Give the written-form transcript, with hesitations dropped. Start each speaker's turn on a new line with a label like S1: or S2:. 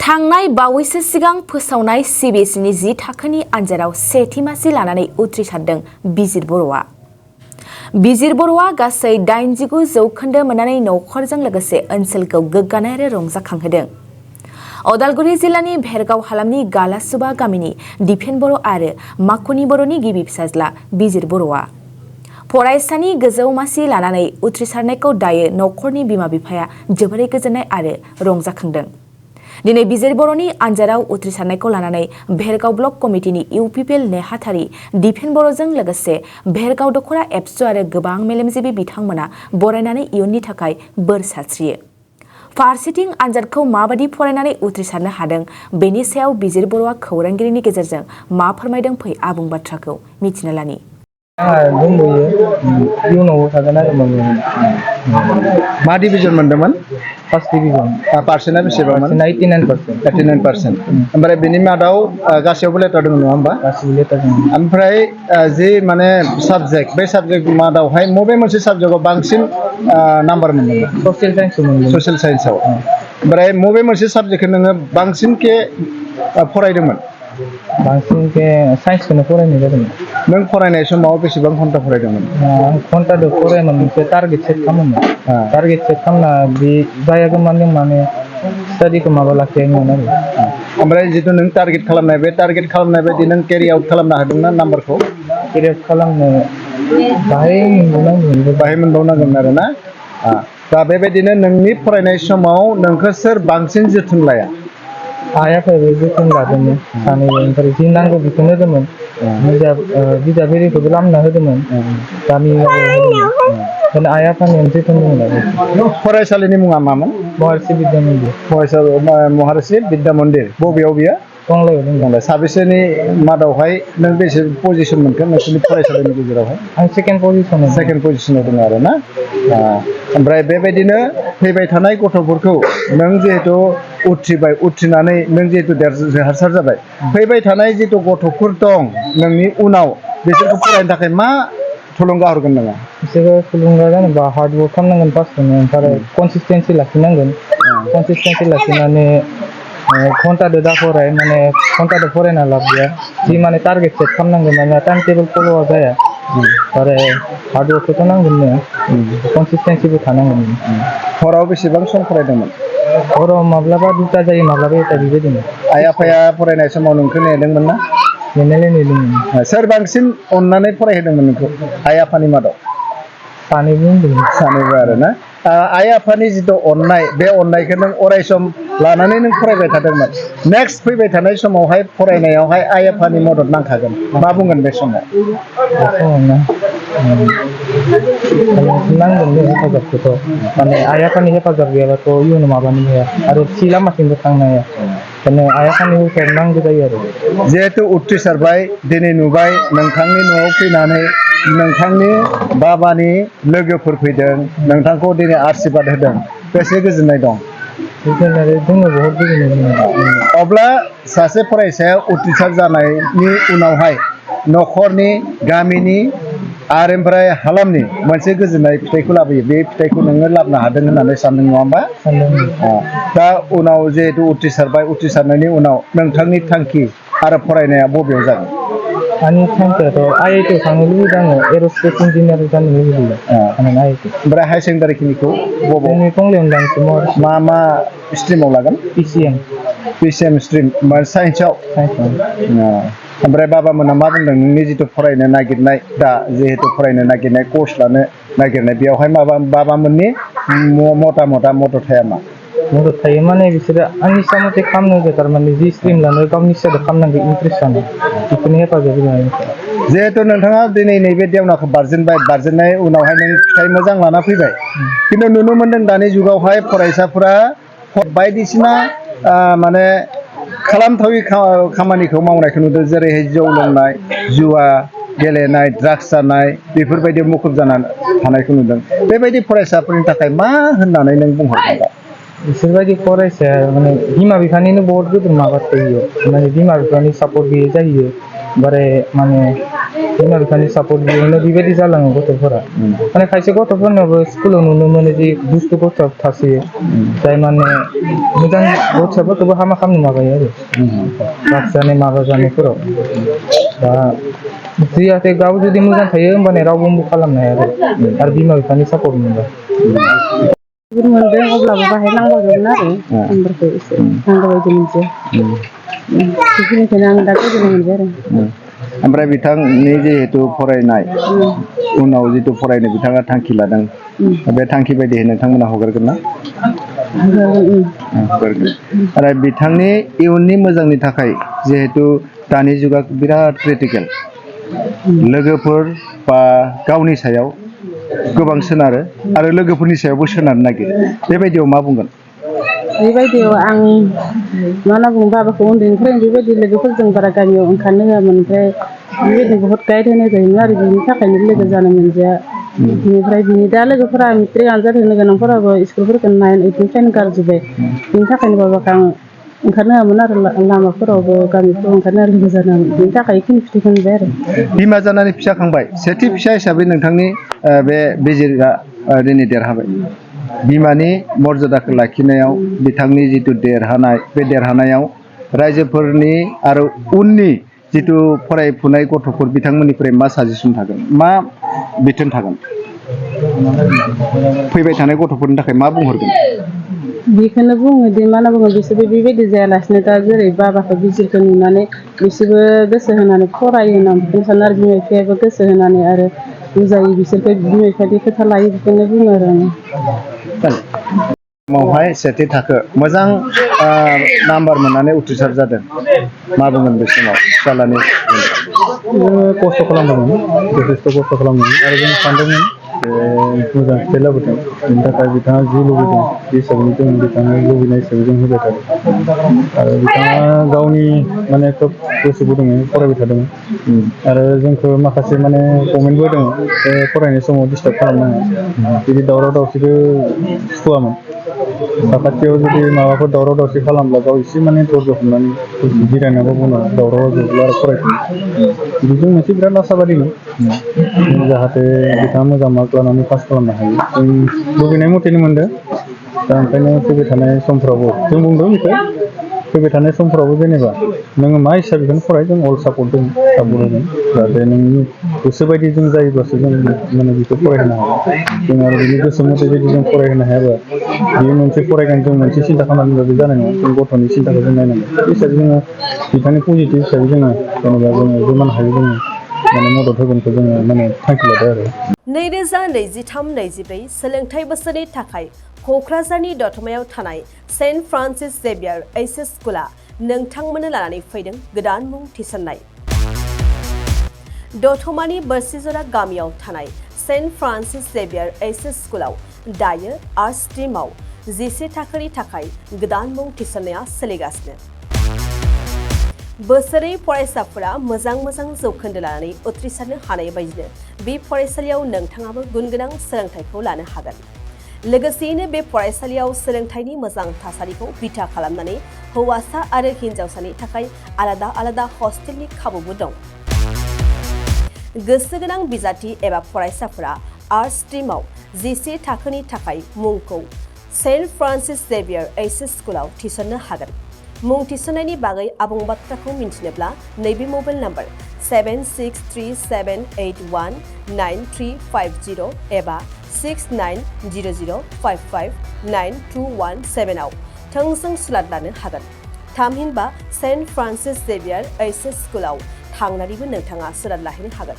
S1: थांनाय बावैसो सिगां फोसावनाय CBSनि 10 थाखोनि आनजादाव सेथि मासि लानानै उथ्रिसारदों बिजिर बर'आ। बिजिर बर'आ गासै 89 जौखोन्दो मोननानै नखरजों लोगोसे ओनसोलखौ गोग्गानाय आरो रंजाखांहोदों। अदालगुरि जिल्लानि भेरगाव हालामनि गालासुबा गामिनि दिपेन बर' आरो माखुनि बर'नि गिबि फिसाज्ला बिजिर बर'आ। फरायसानि गोजौ मासि लानानै उथ्रिसारनायखौ दायो नखरनि बिमा बिफाया जोबोरै गोजोननाय आरो रंजाखांदों। दिनै बिजिर बर'नि आनजादाव उथ्रिसारनायखौ लानानै भेरगाव ब्लक कमिटिनि इउपिपिएल नेहाथारि दिपेन बर'जों लोगोसे भेरगाव दखरा एबसु आरो गोबां मेलेमजिबि बिथांमोना बरायनानै इयुननि थाखाय बोर सारस्रियो। फारसेथिं आनजादखौ माबादि फरायनानै उथ्रिसारनो हादों बेनि सायाव बिजिर बर'आ खौरांगिरिनि गेजेरजों मा फोरमायदों फै आबुं बाथ्राखौ मिथिना लानि।
S2: मा डिविजन मोनदोंमोन? First division. पार्सेन्टआ बेसेबांमोन? 89%। ओमफ्राय बेनि मादाव गासैयावबो लेटार दङ नङा होमबा? गासैबो लेटार दङ। ओमफ्राय जि माने साबजेक्ट बे साबजेक्ट मादावहाय बबे मोनसे साबजेक्टआव बांसिन नाम्बार मोनदोंमोन? ससियेल साइन्सआव मोनदों। ससियेल साइन्सआव। ओमफ्राय बबे मोनसे साबजेक्टखौ नोङो बांसिनखे फरायदोंमोन? बांसिनखे साइन्सखौनो फरायनाय जादोंमोन। नों फरायनाय समाव बेसेबां घन्टा फरायदोंमोन? घन्टादो फरायमोन मोनसे टारगेट सेट खालामोमोन। टारगेट सेट खालामना बे जायागौ माने स्टाडिखौ माबा लाखियोमोन आरो। ओमफ्राय जिथु नों टारगेट खालामनाय बे टारगेट खालामनाय बायदि नों केरि आउट खालामनो हादोंना नाम्बारखौ? केरि आउट खालामनो बाहाय मोनबावनांगोन आरो ना। दा बेबायदिनो नोंनि फरायनाय समाव नोंखौ सोर बांसिन जोथोन लाया? आइ आफायाबो जोथोन लादोंमोन सानैबो। ओमफ्राय जि नांगौ बेखौनो होदोंमोन। बिजाब एरिखौबो लामना होदोंमोन। गामियाव आइ आफानि जोथोन दंमोन। फरायसालिनि मुङा मामोन? महर्षि बिद्या मन्दिर। महर्षि बिद्या मन्दिर। बबेयाव बियो? टंलायाव दं। साबेसेनि मादावहाय नों बेसे पजिसन मोनखो नोंसोरनि फरायसालिनि गेजेरावहाय? आं सेकेन्ड पजिसनाव दङ आरो ना। ओमफ्राय बेबायदिनो फैबाय थानाय गथ'फोरखौ नों जिहेथु उथ्रिनानै नों जिहेतु देरहासार जाबाय, फैबाय थानाय जिथु गथ'फोर दं नोंनि उनाव बिसोरखौ फरायनो थाखाय मा थुलुंगा हरगोन नोङो? बिसोरो थुलुंगा जानोबा हार्डवर्क खालामनांगोन फार्स्टआवनो। ओमफ्राय कनसिस्टेन्सि लाखिनांगोन। कनसिस्टेन्सि लाखिनानै घन्टादो दा फराय माने घन्टादो फरायना लाब गैया। जि माने टारगेट सेट खालामनांगोन माने टाइम टेबोल फल'आ जाया। आरो हार्डवर्कखौथ' नांगोननो, कनसिस्टेन्सिबो थानांगोन। हराव बेसेबां सम फरायदोंमोन? हराव माब्लाबा 2टा जायो माब्लाबा 1टा बेबायदिनो। आइ आफाया फरायनाय समाव नोंखौ नेदोंमोन ना? नेदोंमोन। सोर बांसिन अननानै फरायहोदोंमोन नोंखौ आइ आफानि मादाव? सानैबो होनदोंमोन। सानैबो आरो ना। आइ आफानि जिथु अननाय बे अननायखौ नों अरायसम लानानै नों फरायबाय थादोंमोन। नेक्स्ट फैबाय थानाय समावहाय फरायनायावहाय आइ आफानि मदद नांखागोन। मा बुंगोन बे समाव? नांगोन हेफाजाबखौथ'। माने आइ आफानि हेफाजाब गैयाबाथ' इयुनाव माबानो हाया आरो थि लामाथिंबो थांनो हाया। ओंखायनो आइ आफानि हेफाजाब नांगौ जायो आरो। जिहेतु उथ्रिसारबाय, दिनै नुबाय नोंथांनि न'आव फैनानै नोंथांनि बाबानि लोगोफोर फैदों, नोंथांखौ दिनै आशीर्बाद होदों, बेसे गोजोननाय दं? बहुत गोजोननाय। अब्ला सासे फरायसाया उथ्रिसार जानायनि उनावहाय न'खरनि, गामिनि आरो ओमफ्राय हालामनि मोनसे गोजोननाय फिथाइखौ लाबोयो। बे फिथाइखौ नोङो लाबोनो हादों होननानै सानदों नङा होमबा? दा उनाव जिहेतु उथ्रिसारबाय, उथ्रिसारनायनि उनाव नोंथांनि थांखि आरो फरायनाया बबेयाव जागोन? आंनि थांखियाथ' IIT थांनो लुबैदों आङो, एर'स्पेस इन्जिनियार जानो लुबैदों। ओमफ्राय हायार सेकेन्डारिखिनिखौ बबेयाव? टंलायावनो लानोसै। मा स्ट्रिमाव लागोन? PCM स्ट्रिम, साइन्सआव? ओमफ्राय बाबामोना मा बुंदों नोंनि जिथु फरायनो नागिरनाय, दा जिहेतु फरायनो नागिरनाय कर्स लानो नागिरनाय, बेयावहाय बाबामोननि मदद थाया मा? मदद थायो माने बिसोरो आंनि इसा मथे खालामनो होदो। थारमाने जि स्ट्रिम लानो गावनि इसाजों खालामनांगौ, इन्ट्रेस्ट जानो बेखौनो हेफाजाब होयो। जिहेतु नोंथाङा दिनै नैबे देवनाखौ बारजेनबाय, बारजेननाय उनावहाय नों फिथाइ मोजां लाना फैबाय, खिन्थु नुनो मोनदों दानि जुगावहाय फरायसाफोरा बायदिसिना माने खालामथावै खामानिखौ मावनायखौ नुदों। जेरैहाय जौ लोंनाय, जुवा गेलेनाय, ड्राग्स जानाय, बेफोरबायदि मुखुब जानानै थानायखौ नुदों। बेबायदि फरायसाफोरनि थाखाय मा होननानै नों बुंहरगोन दा? बिसोरबायदि फरायसाया माने बिमा बिफानिनो बहुत गिदिर माबा थायो। माने बिमा बिफानि सापर्ट गैयै जायो। बारे माने बिमा बिफानि सापर्ट गैयैनो बेबायदि जालाङो गथ'फोरा माने खायसे गथ'फोरनाबो स्कुलाव नुनो मोनो जि दुस्थु गथ' थासोयो जाय माने मोजां गथ'फोरखौबो हामा खालामनो माबायो आरो जानाय माबा जानायफोराव दा जियाते गाव जुदि मोजां थायो होमबाने रावबो खालामनो हाया आरो बिमा बिफानि सापर्ट मोनबा
S3: मोनदों अब्लाबो बाहाय नांबावगौमोन आरो नम्बरखौ एसे नांगौ बायदि मोनसे बेखिनिखौनो आं दा गोजोननाय मोनबाय आरो
S4: ओमफ्राय बिथांनि जिहेतु फरायनाय उनाव जितु फरायनो बिथाङा थांखि लादों बे थांखि बायदियै नोंथांमोना हगारगोन ना हगारगोन आरो बिथांनि इयुननि मोजांनि थाखाय जिहेतु दानि जुगा बिराद क्रिटिकेल लोगोफोर बा गावनि सायाव गोबां सोनारो आरो लोगोफोरनि सायावबो सोनारनो नागिरो बेबायदियाव मा बुंगोन
S3: बेबायदियाव आं मा होनना बुङो बाबाखौ उन्दैनिफ्रायनो बेबायदि लोगोफोरजों बारा गामियाव ओंखारनो होआमोन ओमफ्राय बेबायदि बहुत गाइड होनाय जायोमोन आरो बिनि थाखायनो लोगो जानो मोनदिया बेनिफ्राय बिनि दा लोगोफोरा मेट्रिक आनजाद होनो गोनांफोराबो स्कुलफोरखौ 9, 8निफ्रायनो गारजोब्बाय बिनि थाखायनो बाबाखौ आं ओंखारनो हायामोन आरो लामाफोरावबो गामिफोराव ओंखारनो लोगो जानो बिनि थाखाय बेखिनि फिथाइखौ मोनबाय आरो
S4: बिमा जानानै फिसा खांबाय सेथि फिसा हिसाबै नोंथांनि बे बिजिरआ दिनै देरहाबाय बिमानि मर्यादाखौ लाखिनायाव बिथांनि जिथु देरहानाय बे देरहानायाव रायजोफोरनि आरो उननि जिथु फरायफुनाय गथ'फोर बिथांमोननिफ्राय मा साजेसन थागोन मा बिथोन थागोन फैबाय थानाय गथ'फोरनि थाखाय मा बुंहरगोन
S3: बेखौनो बुङो दि मा होनना बुङो बिसोरबो बेबायदि जायालासिनो दा जेरै बाबाखौ बिजिरखौ नुनानै बिसोरबो गोसो होनानै फरायो होननानै बेखौनो सानो आरो बिमा बिफायाबो गोसो होनानै आरो बुजायो बिसोरखौ बिमा बिफानि खोथा लायो बेखौनो बुङो आरो आङो
S4: समावहाय सेथि थाखो मोजां नाम्बार मोननानै उथ्रिसार जादों मा बुंगोन बे समाव फिसालानि
S2: खस्थ' खालामदोंमोन जथेस्थ' खस्थ' खालामदोंमोन आरो जों सानदोंमोन मोजां फिथाइ लाबोथों बेनि थाखाय बिथाङा जि लुबैदों बे हिसाबै जों बिथाङा लुबैनाय हिसाबै जों होबाय थादों आरो बिथाङा गावनि माने खोब गोसो गुदुङै फरायबाय थादोंमोन आरो जोंखौ माखासे माने कमेन्टबो दङ बे फरायनाय समाव डिस्टार्ब खालामनाङा बिदि दावराव दावसिखौ सुखुवामोन साखाथियाव जुदि माबाफोर दावराव दावसि खालामब्ला गाव एसे माने धैर्य हमनानै जिरायनांगौ बुङो दावराव जोबब्ला आरो फरायफिनो बिदिजों मोनसे बिराद आसाबादिमोन जाहाथे बिथाङा मोजां मार्क लानानै पास खालामनो हायो जों लुबैनाय मथेनो मोनदों दा ओंखायनो फैबाय थानाय समफ्रावबो जों बुंदों बेखौ फैबाय थानाय समफ्रावबो जेनेबा नोङो मा हिसाबै बेखौनो फराय जों अल सापर्ट होगोन जाहाथे नोंनि गोसोबायदि जों जायोब्लासो जों माने बेखौ फरायहोनो हागोन जों आरो बिनि गोसो मथे जुदि जों फरायहोनो हायाबा बेयो मोनसे फरायगोन जों मोनसे सिन्था खालामनानैबो जानाय नङा जों गथ'नि सिन्थाखौ जों नायनांगोन बे हिसाबै जोङो बिथांनि पजिटिभ हिसाबै जोङो जेनेबा जोङो जिमान हायो जोङो माने मदद होगोनखौ जोङो माने थांखि लादों आरो
S5: 2023-24 सोलोंथाइ बोसोरनि थाखाय क'क्राझारनि दतमायाव थानाय सेन्ट फ्रान्सिस जेभियार एचएस स्कुला नोंथांमोननो लानानै फैदों गोदान मुं थिसननाय दतमानि बोरसिजरा गामियाव थानाय सेन्ट फ्रान्सिस जेभियार एचएस स्कुलाव दायो आर्ट्स स्ट्रिमाव 11 थाखोनि थाखाय गोदान मुं थिसननाया सोलिगासिनो बोसोरै फरायसाफोरा मोजां जौखोन्दो लानानै उथ्रिसारनो हानाय बायदिनो बे फरायसालियाव नोंथाङाबो गुनगोनां सोलोंथाइखौ लानो हागोन लोगोसेयैनो बे फरायसालियाव सोलोंथाइनि मोजां थासारिखौ बिथा खालामनानै हौवासा आरो हिन्जावसानि थाखाय आलादा हस्टेलनि खाबुबो दं गोसो गोनां बिजाथि एबा फरायसाफोरा आर्ट्स स्ट्रिमाव 11 थाखोनि थाखाय मुंखौ सेन्ट फ्रान्सिस जेभियार एचएस स्कुलाव थिसननो हागोन मुं थिसननायनि बागै आबुं बाथ्राखौ मिन्थिनोब्ला नैबे मबाइल नम्बर 7637819350 एबा 6900559217 आव थोंजों सुलाद लानो हागोन थामहिनबा सेन्ट फ्रान्सिस जेभियार एचएस स्कुलाव थांनानैबो नोंथाङा सुलाद लाहैनो हागोन